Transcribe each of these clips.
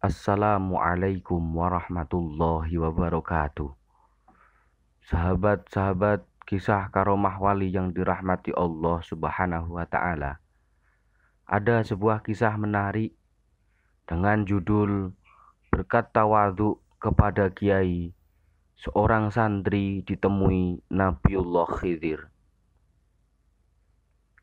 Assalamualaikum warahmatullahi wabarakatuh. Sahabat-sahabat kisah karomah wali yang dirahmati Allah Subhanahu wa Ta'ala. Ada sebuah kisah menarik dengan judul Berkat Tawadhu kepada Kiai, seorang santri ditemui Nabiullah Khidir.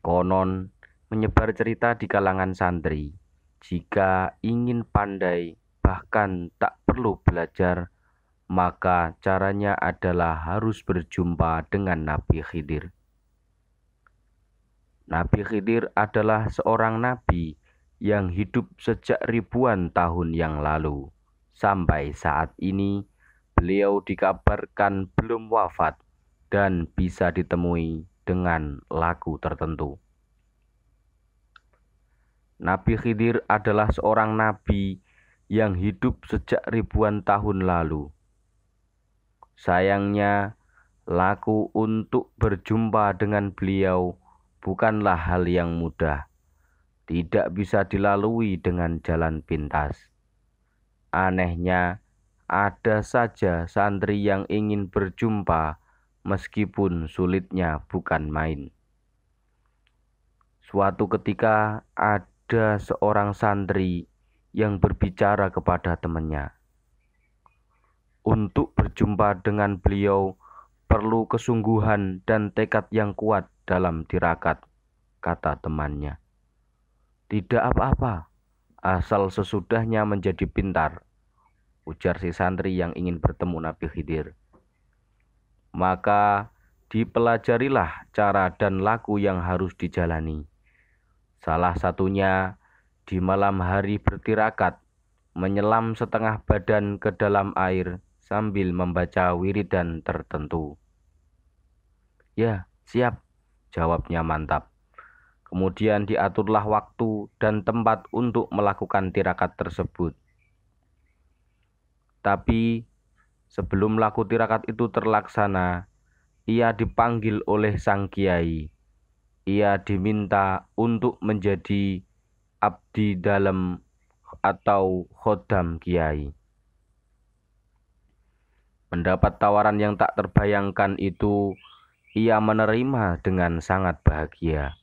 Konon menyebar cerita di kalangan santri, jika ingin pandai bahkan tak perlu belajar, maka caranya adalah harus berjumpa dengan Nabi Khidir. Nabi Khidir adalah seorang nabi yang hidup sejak ribuan tahun yang lalu. Sampai saat ini, beliau dikabarkan belum wafat dan bisa ditemui dengan laku tertentu. Nabi Khidir adalah seorang nabi yang hidup sejak ribuan tahun lalu. Sayangnya, laku untuk berjumpa dengan beliau bukanlah hal yang mudah. Tidak bisa dilalui dengan jalan pintas. Anehnya, ada saja santri yang ingin berjumpa meskipun sulitnya bukan main. Suatu ketika ada seorang santri yang berbicara kepada temannya. Untuk berjumpa dengan beliau perlu kesungguhan dan tekad yang kuat dalam tirakat, kata temannya. Tidak apa-apa, asal sesudahnya menjadi pintar, ujar si santri yang ingin bertemu Nabi Khidir. Maka dipelajarilah cara dan laku yang harus dijalani. Salah satunya di malam hari bertirakat, menyelam setengah badan ke dalam air sambil membaca wiridan tertentu. Ya, siap, jawabnya mantap. Kemudian diaturlah waktu dan tempat untuk melakukan tirakat tersebut. Tapi sebelum laku tirakat itu terlaksana, ia dipanggil oleh sang kiai. Ia diminta untuk menjadi abdi dalam atau khodam kiai. Mendapat tawaran yang tak terbayangkan itu, ia menerima dengan sangat bahagia.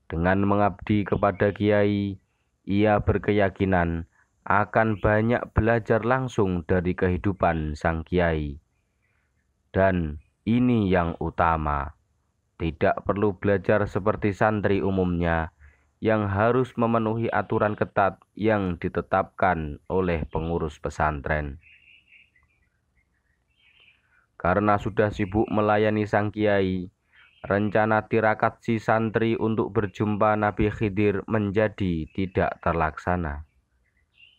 Dengan mengabdi kepada kiai, ia berkeyakinan akan banyak belajar langsung dari kehidupan sang kiai. Dan ini yang utama, tidak perlu belajar seperti santri umumnya yang harus memenuhi aturan ketat yang ditetapkan oleh pengurus pesantren. Karena sudah sibuk melayani sang kiai, rencana tirakat si santri untuk berjumpa Nabi Khidir menjadi tidak terlaksana.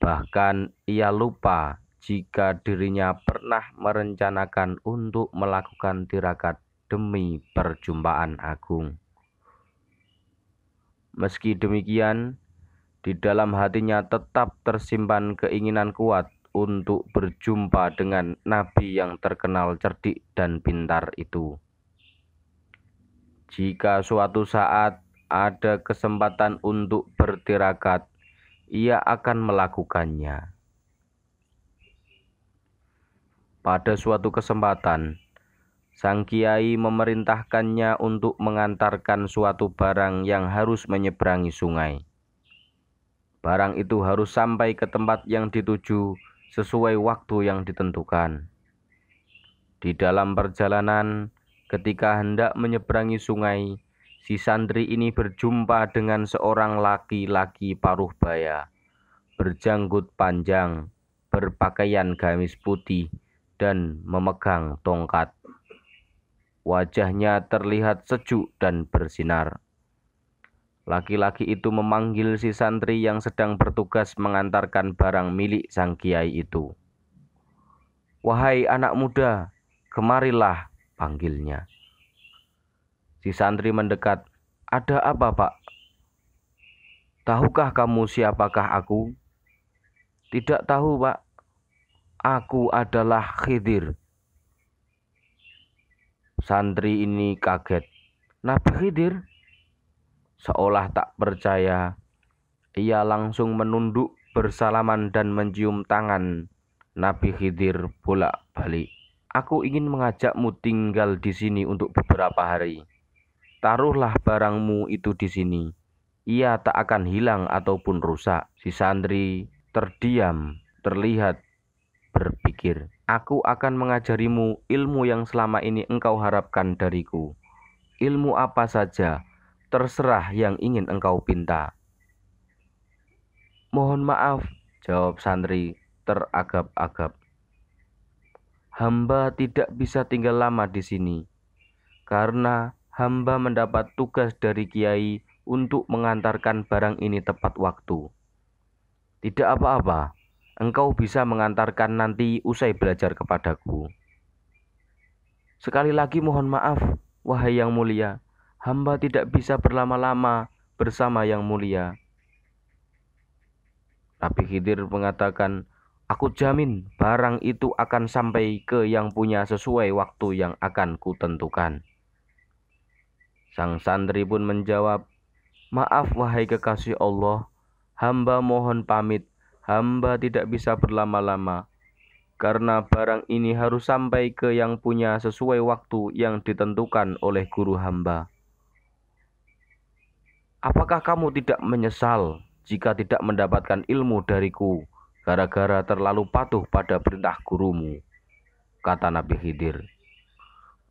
Bahkan ia lupa jika dirinya pernah merencanakan untuk melakukan tirakat demi perjumpaan agung. Meski demikian, di dalam hatinya tetap tersimpan keinginan kuat untuk berjumpa dengan Nabi yang terkenal cerdik dan pintar itu. Jika suatu saat ada kesempatan untuk bertirakat, ia akan melakukannya. Pada suatu kesempatan, sang kiai memerintahkannya untuk mengantarkan suatu barang yang harus menyeberangi sungai. Barang itu harus sampai ke tempat yang dituju sesuai waktu yang ditentukan. Di dalam perjalanan, ketika hendak menyeberangi sungai, si santri ini berjumpa dengan seorang laki-laki paruh baya, berjanggut panjang, berpakaian gamis putih, dan memegang tongkat. Wajahnya terlihat sejuk dan bersinar. Laki-laki itu memanggil si santri yang sedang bertugas mengantarkan barang milik sang kiai itu. "Wahai anak muda, kemarilah," panggilnya. Si santri mendekat. "Ada apa, Pak? Tahukah kamu siapakah aku?" "Tidak tahu, Pak. Aku adalah Khidir." Santri ini kaget. "Nabi Khidir?" Seolah tak percaya, ia langsung menunduk bersalaman dan mencium tangan Nabi Khidir bolak-balik. Aku ingin mengajakmu tinggal di sini untuk beberapa hari. Taruhlah barangmu itu di sini. Ia tak akan hilang ataupun rusak. Si santri terdiam, terlihat berpikir. Aku akan mengajarimu ilmu yang selama ini engkau harapkan dariku. Ilmu apa saja, terserah yang ingin engkau pinta. Mohon maaf, jawab santri teragap-agap. Hamba tidak bisa tinggal lama di sini, karena hamba mendapat tugas dari kiai untuk mengantarkan barang ini tepat waktu. Tidak apa-apa, engkau bisa mengantarkan nanti usai belajar kepadaku. Sekali lagi mohon maaf, wahai yang mulia, hamba tidak bisa berlama-lama bersama yang mulia. Nabi Khidir mengatakan, aku jamin barang itu akan sampai ke yang punya sesuai waktu yang akan kutentukan. Sang santri pun menjawab, maaf wahai kekasih Allah, hamba mohon pamit, hamba tidak bisa berlama-lama, karena barang ini harus sampai ke yang punya sesuai waktu yang ditentukan oleh guru hamba. Apakah kamu tidak menyesal jika tidak mendapatkan ilmu dariku gara-gara terlalu patuh pada perintah gurumu? Kata Nabi Khidir.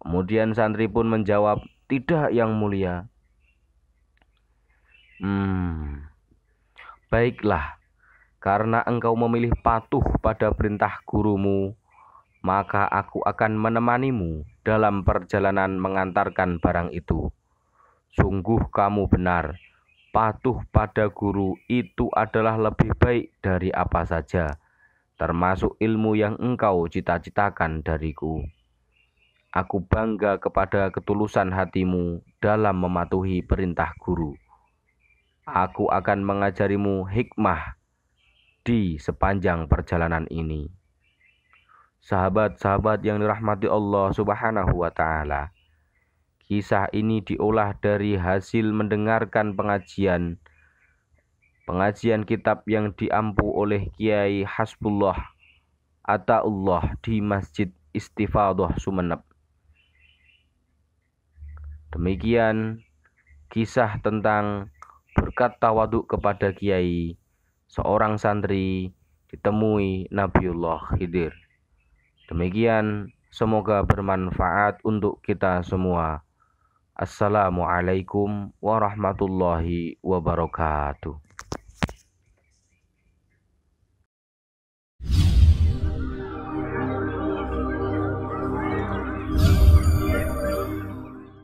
Kemudian santri pun menjawab, tidak yang mulia. Baiklah, karena engkau memilih patuh pada perintah gurumu, maka aku akan menemanimu dalam perjalanan mengantarkan barang itu. Sungguh kamu benar, patuh pada guru itu adalah lebih baik dari apa saja, termasuk ilmu yang engkau cita-citakan dariku. Aku bangga kepada ketulusan hatimu dalam mematuhi perintah guru. Aku akan mengajarimu hikmah di sepanjang perjalanan ini. Sahabat-sahabat yang dirahmati Allah Subhanahu wa Ta'ala, kisah ini diolah dari hasil mendengarkan pengajian kitab yang diampu oleh Kiai Hasbullah Ataullah di Masjid Istifadah Sumeneb. Demikian kisah tentang berkat tawaduk kepada kiai, seorang santri ditemui Nabiullah Khidir. Demikian, semoga bermanfaat untuk kita semua. Assalamualaikum warahmatullahi wabarakatuh.